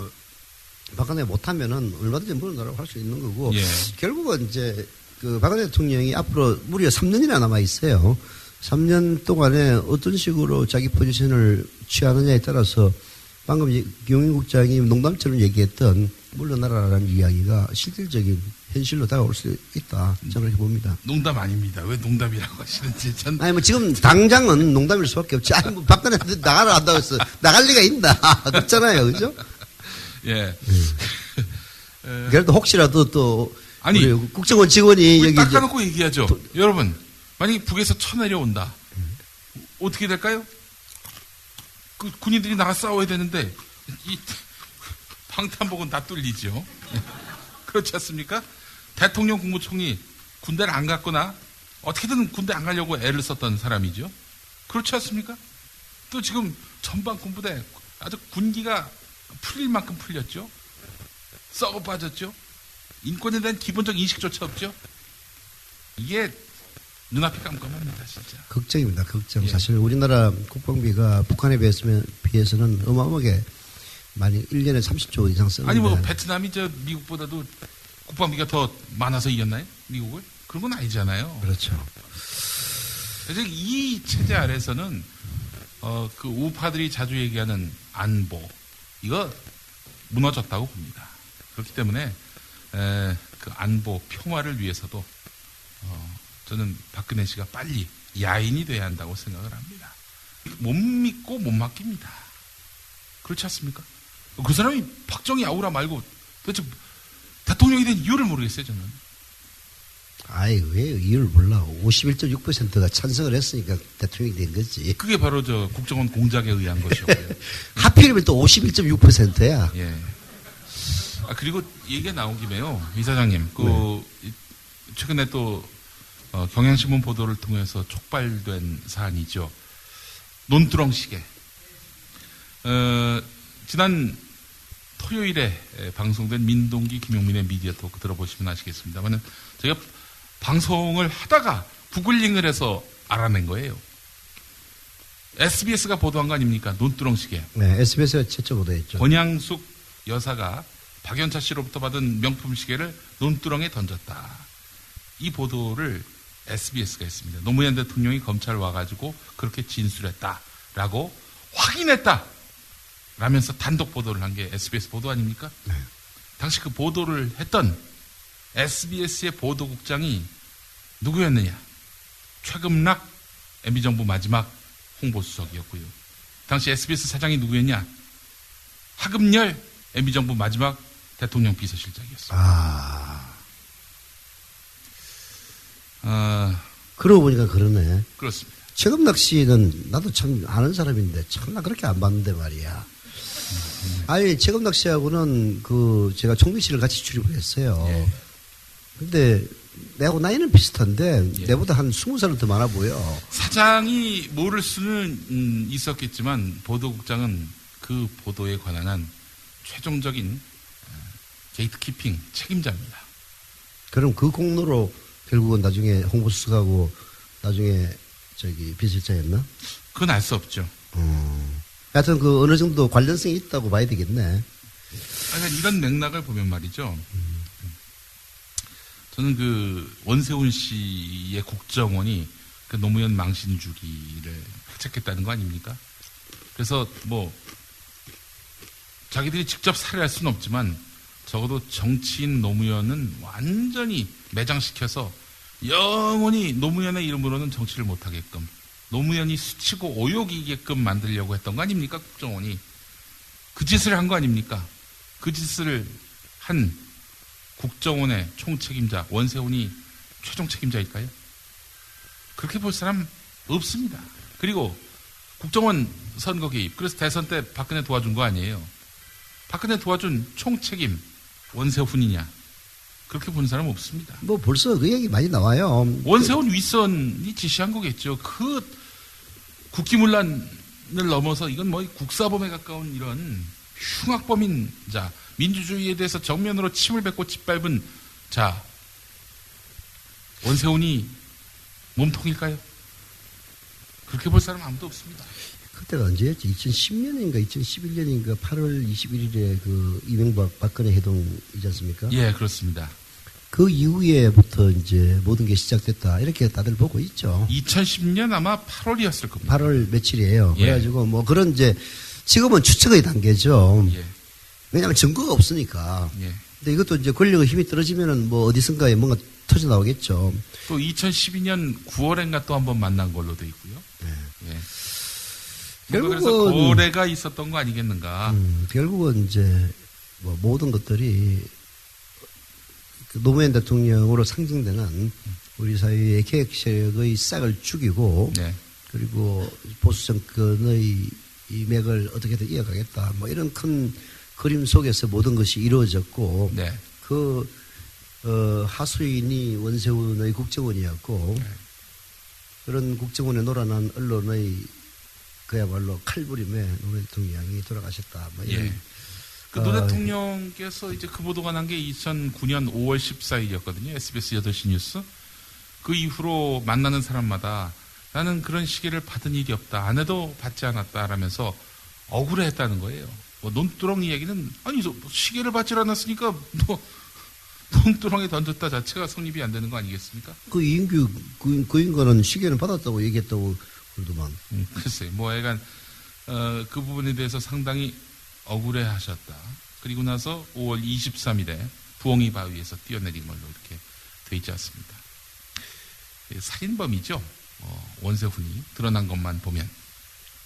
박근혜 못하면은 얼마든지 물러나라고 할 수 있는 거고, 예. 결국은 이제, 그, 박근혜 대통령이 앞으로 무려 3년이나 남아 있어요. 3년 동안에 어떤 식으로 자기 포지션을 취하느냐에 따라서 방금 김용민 국장이 농담처럼 얘기했던 물러나라라는 이야기가 실질적인 현실로 다가올 수 있다. 저는 그렇게 봅니다. 농담 아닙니다. 왜 농담이라고 하시는지 전. 아니, 뭐 지금 당장은 농담일 수밖에 없지. 아니, 뭐 박근혜 나가라 한다고 해서 나갈 리가 있나. 없잖아요. 그죠? 예. 그래도 혹시라도 또. 아니. 국정원 직원이 여기. 닦아놓고 얘기하죠. 여러분, 만약에 북에서 쳐내려온다. 어떻게 될까요? 그 군인들이 나가 싸워야 되는데, 이 방탄복은 다 뚫리죠. 그렇지 않습니까? 대통령 국무총리 군대를 안 갔거나 어떻게든 군대 안 가려고 애를 썼던 사람이죠. 그렇지 않습니까? 또 지금 전방 군부대 아주 군기가 풀릴 만큼 풀렸죠. 썩어 빠졌죠. 인권에 대한 기본적 인식조차 없죠. 이게 눈앞이 깜깜합니다, 진짜. 걱정입니다, 걱정. 예. 사실 우리나라 국방비가 북한에 비해서는 어마어마하게 많이 1년에 30조 이상 쓰는데. 아니, 뭐, 베트남이 미국보다도 국방비가 더 많아서 이겼나요? 미국을? 그런 건 아니잖아요. 그렇죠. 그래서 이 체제 아래서는, 그 우파들이 자주 얘기하는 안보, 이거 무너졌다고 봅니다. 그렇기 때문에, 그 안보 평화를 위해서도, 저는 박근혜 씨가 빨리 야인이 돼야 한다고 생각을 합니다. 못 믿고 못 맡깁니다. 그렇지 않습니까? 그 사람이 박정희 아우라 말고 도대체 대통령이 된 이유를 모르겠어요, 저는. 아이, 왜 이유를 몰라. 51.6%가 찬성을 했으니까 대통령이 된 거지. 그게 바로 저 국정원 공작에 의한 것이었고요. 하필이면 또 51.6%야. 예. 그리고 얘기가 나온 김에요. 이사장님, 최근에 또 경향신문 보도를 통해서 촉발된 사안이죠. 논두렁 시계. 지난 토요일에 방송된 민동기 김용민의 미디어 토크 들어보시면 아시겠습니다만 저희가 방송을 하다가 구글링을 해서 알아낸 거예요. SBS가 보도한 거 아닙니까? 논두렁 시계. 네, SBS가 최초 보도했죠. 권양숙 여사가 박연차 씨로부터 받은 명품 시계를 논두렁에 던졌다. 이 보도를 SBS가 했습니다. 노무현 대통령이 검찰 와가지고 그렇게 진술했다라고 확인했다. 라면서 단독 보도를 한 게 SBS 보도 아닙니까? 네. 당시 그 보도를 했던 SBS의 보도국장이 누구였느냐? 최금락 MB정부 마지막 홍보수석이었고요. 당시 SBS 사장이 누구였냐? 하금열 MB정부 마지막 대통령 비서실장이었습니다. 그러고 보니까 그러네. 그렇습니다. 최금락 씨는 나도 참 아는 사람인데 참나 그렇게 안 봤는데 말이야. 아니, 최금락 씨하고는 제가 총비실을 같이 출입을 했어요. 예. 근데 내하고 나이는 비슷한데 예. 내보다 한 20살은 더 많아 보여. 사장이 모를 수는 있었겠지만 보도국장은 그 보도에 관한 한 최종적인 게이트키핑 책임자입니다. 그럼 그 공로로 결국은 나중에 홍보수석하고 나중에 비서실장이었나? 그건 알 수 없죠. 하여튼 어느 정도 관련성이 있다고 봐야 되겠네. 그러니까 이런 맥락을 보면 말이죠. 저는 원세훈 씨의 국정원이 노무현 망신주기를 획책했다는 거 아닙니까? 그래서 자기들이 직접 살해할 수는 없지만 적어도 정치인 노무현은 완전히 매장시켜서 영원히 노무현의 이름으로는 정치를 못하게끔 노무현이 스치고 오욕이게끔 만들려고 했던 거 아닙니까? 국정원이. 그 짓을 한 거 아닙니까? 그 짓을 한 국정원의 총책임자 원세훈이 최종 책임자일까요? 그렇게 볼 사람 없습니다. 그리고 국정원 선거 개입. 그래서 대선 때 박근혜 도와준 거 아니에요. 박근혜 도와준 총책임 원세훈이냐. 그렇게 보는 사람 없습니다. 벌써 그 얘기 많이 나와요. 원세훈 윗선이 지시한 거겠죠. 국기문란을 넘어서 이건 국사범에 가까운 이런 흉악범인 자, 민주주의에 대해서 정면으로 침을 뱉고 짓밟은 자, 원세훈이 몸통일까요? 그렇게 볼 사람 아무도 없습니다. 그때가 언제였지? 2010년인가 2011년인가 8월 21일에 이명박 박근혜 회동이지 않습니까? 예, 그렇습니다. 그 이후에부터 이제 모든 게 시작됐다. 이렇게 다들 보고 있죠. 2010년 아마 8월이었을 겁니다. 8월 며칠이에요. 예. 그래가지고 그런 지금은 추측의 단계죠. 예. 왜냐하면 증거가 없으니까. 예. 근데 이것도 이제 권력의 힘이 떨어지면은 어디선가에 뭔가 터져 나오겠죠. 또 2012년 9월엔가 또 한 번 만난 걸로 돼 있고요. 네. 예. 그래서 거래가 있었던 거 아니겠는가. 결국은 이제 모든 것들이 노무현 대통령으로 상징되는 우리 사회의 개혁 세력의 싹을 죽이고 네. 그리고 보수 정권의 이 맥을 어떻게든 이어가겠다. 이런 큰 그림 속에서 모든 것이 이루어졌고 네. 하수인이 원세훈의 국정원이었고 네. 그런 국정원에 놀아난 언론의 그야말로 칼부림에 노무현 대통령이 돌아가셨다. 이런. 예. 노 대통령께서 이제 그 보도가 난 게 2009년 5월 14일이었거든요. SBS 8시 뉴스. 그 이후로 만나는 사람마다 나는 그런 시계를 받은 일이 없다. 아내도 받지 않았다. 라면서 억울해했다는 거예요. 논두렁이 얘기는 시계를 받지 않았으니까 논두렁에 던졌다 자체가 성립이 안 되는 거 아니겠습니까? 이인규 그 인간은 시계는 받았다고 얘기했다고 그러더만. 글쎄요. 애간 그 부분에 대해서 상당히 억울해 하셨다. 그리고 나서 5월 23일에 부엉이 바위에서 뛰어내린 걸로 이렇게 돼 있지 않습니다. 살인범이죠. 원세훈이 드러난 것만 보면.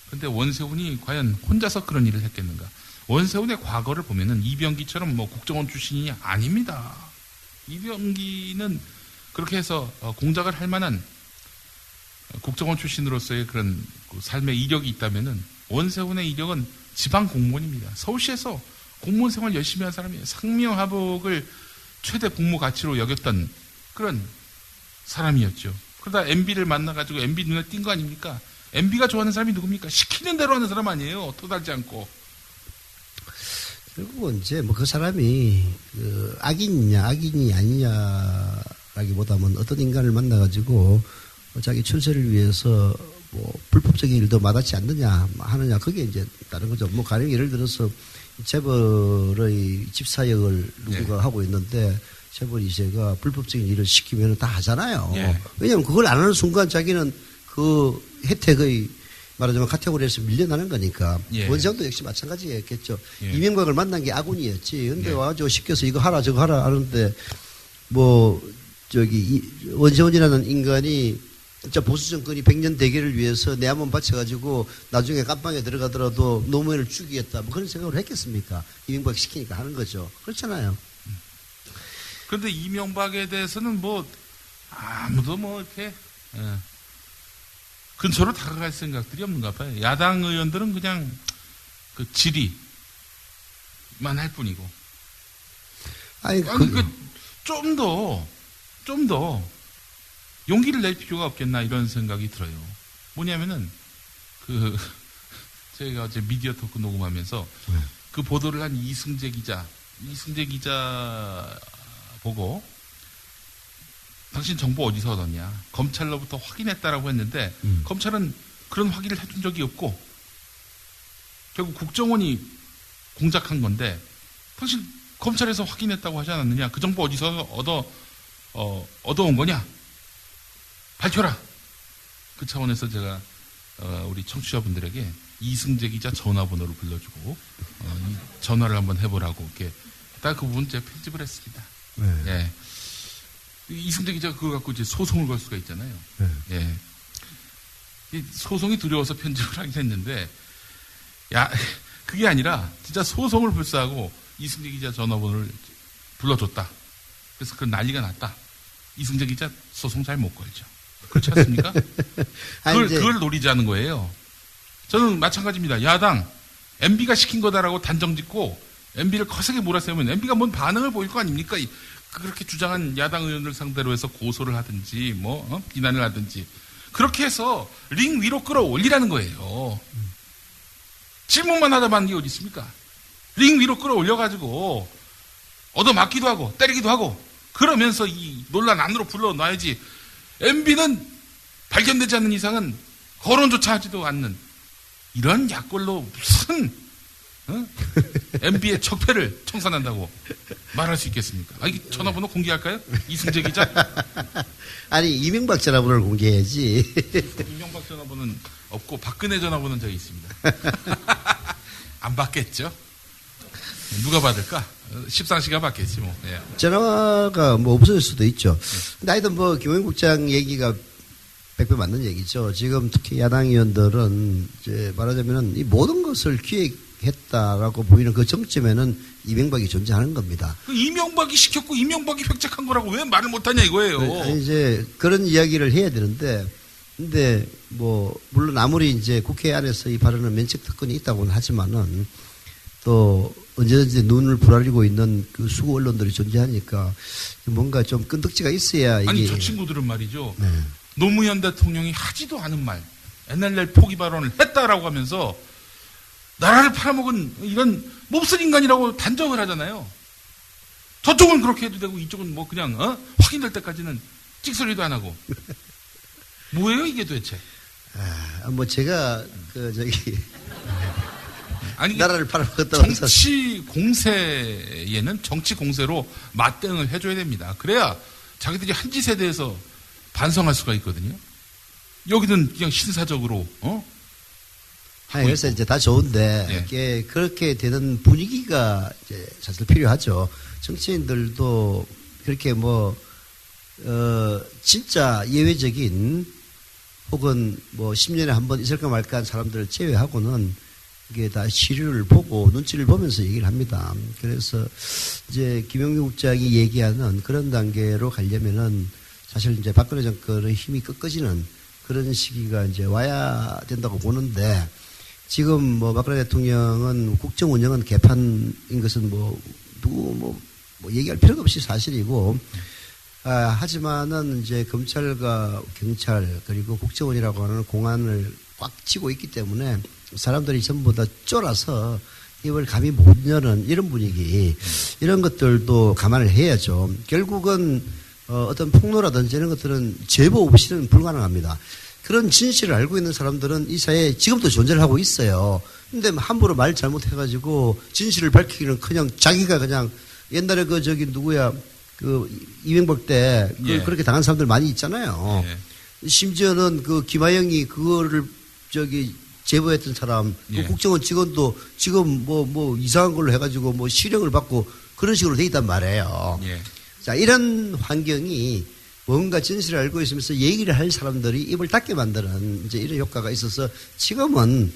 근데 원세훈이 과연 혼자서 그런 일을 했겠는가? 원세훈의 과거를 보면은 이병기처럼 국정원 출신이 아닙니다. 이병기는 그렇게 해서 공작을 할 만한 국정원 출신으로서의 그런 삶의 이력이 있다면은 원세훈의 이력은 지방 공무원입니다. 서울시에서 공무원 생활 열심히 한 사람이에요. 상명하복을 최대 복무 가치로 여겼던 그런 사람이었죠. 그러다 MB를 만나가지고 MB 눈에 띈 거 아닙니까? MB가 좋아하는 사람이 누굽니까? 시키는 대로 하는 사람 아니에요. 토달지 않고. 결국은 이제 뭐 그 사람이 그 악인이냐 악인이 아니냐라기보다는 어떤 인간을 만나가지고 자기 출세를 위해서 뭐 불법적인 일도 마다치 않느냐 하느냐 그게 이제 다른 거죠. 뭐 가령 예를 들어서 재벌의 집사역을 누군가 예. 하고 있는데 재벌 2세가 불법적인 일을 시키면 다 하잖아요. 예. 왜냐하면 그걸 안 하는 순간 자기는 그 혜택의 말하자면 카테고리에서 밀려나는 거니까. 예. 원장도 역시 마찬가지였겠죠. 예. 이명박을 만난 게 아군이었지. 근데 예. 와가지고 시켜서 이거 하라 저거 하라 하는데 뭐 저기 원세훈이라는 인간이 진짜 보수 정권이 100년 대계를 위해서 내 한번 바쳐가지고 나중에 깜빵에 들어가더라도 노무현을 죽이겠다 뭐 그런 생각을 했겠습니까? 이명박 시키니까 하는 거죠. 그렇잖아요. 그런데 이명박에 대해서는 뭐 아무도 뭐 이렇게 근처로 다가갈 생각들이 없는가 봐요. 야당 의원들은 그냥 그 질의만 할 뿐이고. 아니 좀 더 용기를 낼 필요가 없겠나 이런 생각이 들어요. 뭐냐면은 제가 어제 미디어 토크 녹음하면서 그 보도를 한 이승재 기자 보고 당신 정보 어디서 얻었냐? 검찰로부터 확인했다라고 했는데 검찰은 그런 확인을 해준 적이 없고 결국 국정원이 공작한 건데 당신 검찰에서 확인했다고 하지 않았느냐? 그 정보 어디서 얻어온 거냐? 밝혀라. 그 차원에서 제가 우리 청취자분들에게 이승재 기자 전화번호를 불러주고 이 전화를 한번 해보라고 이렇게 딱 그 부분 제가 편집을 했습니다. 네. 예. 이승재 기자가 그거 갖고 이제 소송을 걸 수가 있잖아요. 네. 예. 이 소송이 두려워서 편집을 하긴 했는데, 그게 아니라 진짜 소송을 불사하고 이승재 기자 전화번호를 불러줬다. 그래서 그 난리가 났다. 이승재 기자 소송 잘 못 걸죠. 그렇지 않습니까? 그걸 노리자는 거예요. 저는 마찬가지입니다. 야당, MB가 시킨 거다라고 단정 짓고 MB를 거세게 몰아세우면 MB가 뭔 반응을 보일 거 아닙니까? 그렇게 주장한 야당 의원들 상대로 해서 고소를 하든지 비난을 하든지 그렇게 해서 링 위로 끌어올리라는 거예요. 질문만 하다만 게 어디 있습니까? 링 위로 끌어올려가지고 얻어맞기도 하고 때리기도 하고 그러면서 이 논란 안으로 불러놔야지. MB는 발견되지 않는 이상은 거론조차 하지도 않는 이런 약골로 무슨 MB의 척패를 청산한다고 말할 수 있겠습니까? 이 전화번호 공개할까요? 이승재 기자? 아니 이명박 전화번호를 공개해야지. 이명박 전화번호는 없고 박근혜 전화번호는 저기 있습니다. 안 받겠죠? 누가 받을까? 십상시가 받겠지 뭐. 예. 전화가 뭐 없어질 수도 있죠. 근데 하여튼 뭐 김영민 국장 얘기가 100배 맞는 얘기죠. 지금 특히 야당 의원들은 이제 말하자면은 이 모든 것을 기획했다라고 보이는 그 정점에는 이명박이 존재하는 겁니다. 이명박이 시켰고 이명박이 획책한 거라고 왜 말을 못하냐 이거예요. 이제 그런 이야기를 해야 되는데, 근데 뭐 물론 아무리 이제 국회 안에서 이 발언은 면책 특권이 있다고는 하지만은 또 언제든지 눈을 부라리고 있는 그 수구 언론들이 존재하니까 뭔가 좀 끈덕지가 있어야 이게. 아니 저 친구들은 말이죠. 네. 노무현 대통령이 하지도 않은 말, NLL 포기 발언을 했다라고 하면서 나라를 팔아먹은 이런 몹쓸 인간이라고 단정을 하잖아요. 저쪽은 그렇게 해도 되고 이쪽은 뭐 그냥 확인될 때까지는 찍소리도 안 하고. 뭐예요 이게 도대체? 뭐 제가 그 저기 아니 나라를 팔아먹었다고 정치 공세에는 정치 공세로 맞대응을 해줘야 됩니다. 그래야 자기들이 한 짓에 대해서 반성할 수가 있거든요. 여기는 그냥 신사적으로 그래서 이제 다 좋은데 예. 이게 그렇게 되는 분위기가 이제 사실 필요하죠. 정치인들도 그렇게 뭐 진짜 예외적인 혹은 뭐 10년에 한 번 있을까 말까 한 사람들을 제외하고는 이게 다 시류를 보고 눈치를 보면서 얘기를 합니다. 그래서 이제 김영민 국장이 얘기하는 그런 단계로 가려면은 사실 이제 박근혜 정권의 힘이 꺾어지는 그런 시기가 이제 와야 된다고 보는데 지금 뭐 박근혜 대통령은 국정 운영은 개판인 것은 누구 얘기할 필요가 없이 사실이고 하지만은 이제 검찰과 경찰 그리고 국정원이라고 하는 공안을 꽉 쥐고 있기 때문에 사람들이 전부 다 쫄아서 입을 감히 못 여는 이런 분위기 이런 것들도 감안을 해야죠. 결국은 어떤 폭로라든지 이런 것들은 제보 없이는 불가능합니다. 그런 진실을 알고 있는 사람들은 이 사회에 지금도 존재를 하고 있어요. 근데 함부로 말 잘못해가지고 진실을 밝히기는커녕 자기가 그냥 옛날에 이명박 때 예. 그렇게 당한 사람들 많이 있잖아요. 예. 심지어는 김하영이 그거를 제보했던 사람, 예. 국정원 직원도 지금 이상한 걸로 해가지고 실형을 받고 그런 식으로 돼 있단 말이에요. 예. 자, 이런 환경이 뭔가 진실을 알고 있으면서 얘기를 할 사람들이 입을 닫게 만드는 이제 이런 효과가 있어서 지금은,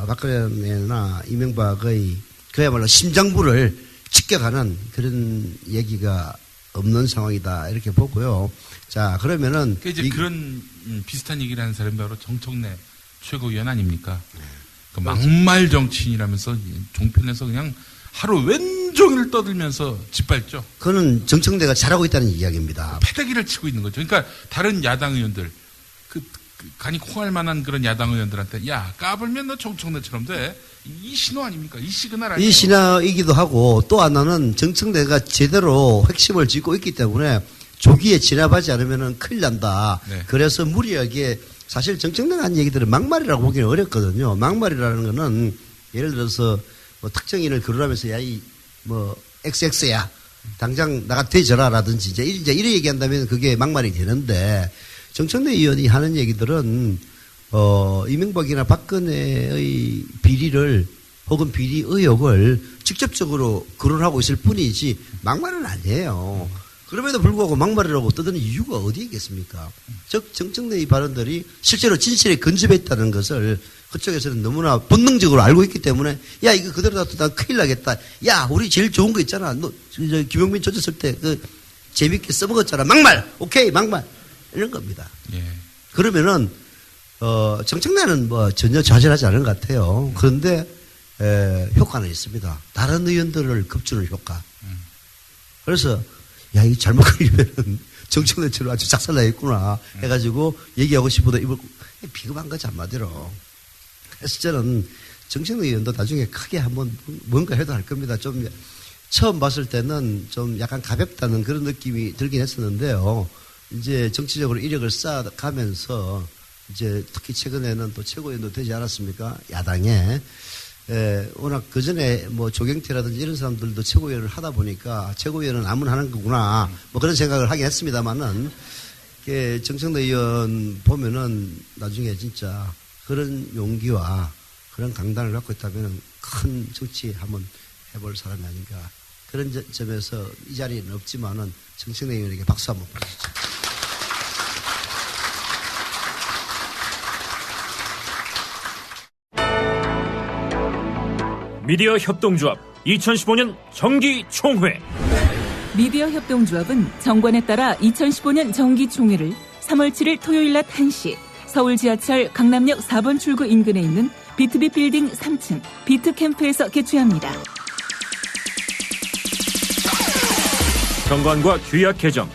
박근혜나 이명박의 그야말로 심장부를 지켜가는 그런 얘기가 없는 상황이다. 이렇게 보고요. 자, 그러면은. 그런 비슷한 얘기를 하는 사람이 바로 정청래 최고위원 아닙니까? 그 막말 정치인이라면서 종편에서 그냥 하루 왼종일 떠들면서 짓밟죠. 그거는 정청래가 잘하고 있다는 이야기입니다. 패대기를 치고 있는 거죠. 그러니까 다른 야당 의원들, 간이 콩할 만한 그런 야당 의원들한테 야 까불면 너 정청래처럼 돼. 이 신호 아닙니까? 이 시그널 아니에요? 이 신호이기도 하고 또 하나는 정청래가 제대로 핵심을 짚고 있기 때문에 조기에 진압하지 않으면 큰일 난다. 네. 그래서 무리하게 사실 정청래가 한 얘기들은 막말이라고 보기는 어렵거든요. 막말이라는 거는 예를 들어서 특정인을 거론하면서 XX야. 당장 나가 되져라라든지 이제 이런 얘기한다면 그게 막말이 되는데 정청래 의원이 하는 얘기들은 이명박이나 박근혜의 비리를 혹은 비리 의혹을 직접적으로 거론하고 있을 뿐이지 막말은 아니에요. 그럼에도 불구하고 막말이라고 떠드는 이유가 어디에 있겠습니까? 즉 정청래의 발언들이 실제로 진실에 근접했다는 것을 그쪽에서는 너무나 본능적으로 알고 있기 때문에 야 이거 그대로 놔둬도 난 큰일 나겠다. 야 우리 제일 좋은 거 있잖아. 너 김용민 조졌을 때 재밌게 써먹었잖아. 막말. 오케이 막말. 이런 겁니다. 예. 그러면은 정청래는 전혀 좌절하지 않은 것 같아요. 그런데 효과는 있습니다. 다른 의원들을 급주는 효과. 그래서 야 이거 잘못 걸리면은 정청래처럼 아주 작살나겠구나 해가지고 얘기하고 싶어도 입을 비겁한 거지 한마디로. 그래서 저는 정청래 의원도 나중에 크게 한번 뭔가 해도 할 겁니다. 좀 처음 봤을 때는 좀 약간 가볍다는 그런 느낌이 들긴 했었는데요. 이제 정치적으로 이력을 쌓아가면서 이제 특히 최근에는 또 최고위원도 되지 않았습니까? 야당에. 워낙 그 전에 조경태라든지 이런 사람들도 최고위원을 하다 보니까 최고위원은 아무나 하는 거구나. 그런 생각을 하긴 했습니다만은 정청래 의원 보면은 나중에 진짜 그런 용기와 그런 강단을 갖고 있다면 큰 정치 한번 해볼 사람이 아닌가. 그런 점에서 이 자리에는 없지만은 정청래 의원에게 박수 한번 보내주시죠. 미디어 협동조합 2015년 정기총회. 미디어 협동조합은 정관에 따라 2015년 정기총회를 3월 7일 토요일 낮 1시 서울 지하철 강남역 4번 출구 인근에 있는 비트비 빌딩 3층 비트캠프에서 개최합니다. 정관과 규약 개정,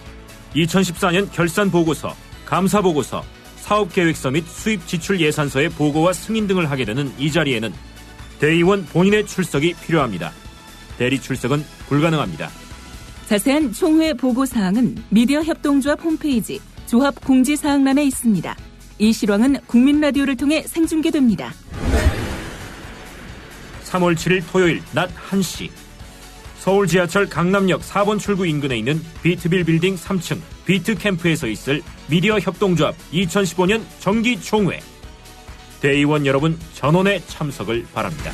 2014년 결산 보고서, 감사 보고서, 사업계획서 및 수입 지출 예산서의 보고와 승인 등을 하게 되는 이 자리에는 대의원 본인의 출석이 필요합니다. 대리 출석은 불가능합니다. 자세한 총회 보고사항은 미디어 협동조합 홈페이지 조합 공지사항란에 있습니다. 이 실황은 국민라디오를 통해 생중계됩니다. 3월 7일 토요일 낮 1시 서울 지하철 강남역 4번 출구 인근에 있는 비트빌 빌딩 3층 비트캠프에서 있을 미디어 협동조합 2015년 정기총회. 대의원 여러분 전원의 참석을 바랍니다.